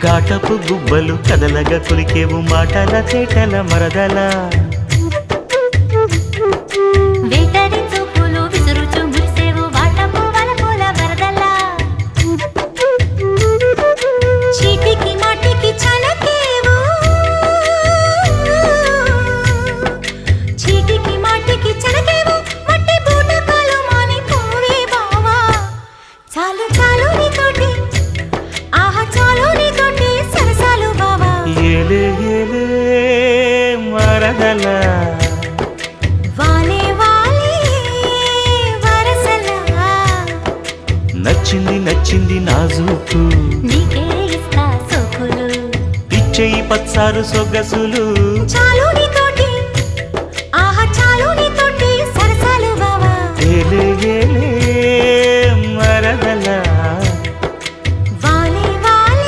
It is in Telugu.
ఘాటపు గుబ్బలు కదలగా కులికేవు మాటల తేటల మరదల వేటరి చూపులు విసురుచు మురిసేవు వాటపు వలపుల వరదల చీటికి మాటికి చలకేవు చీటికి మాటికి చలకేవు మట్టి బూటకాలు మాని పోవే బావా చాలు చాలు నీతోటి ఆహా చాలు నీతోటి సరసాలు బావా ఏలే ఏలే మరదల వాలే వాలే వరసలా నచ్చింది నచ్చింది నాజూకు నీకే ఇస్తా సోకులు ఇచ్చేయి పచ్చారు సొగసులు చాలు నీ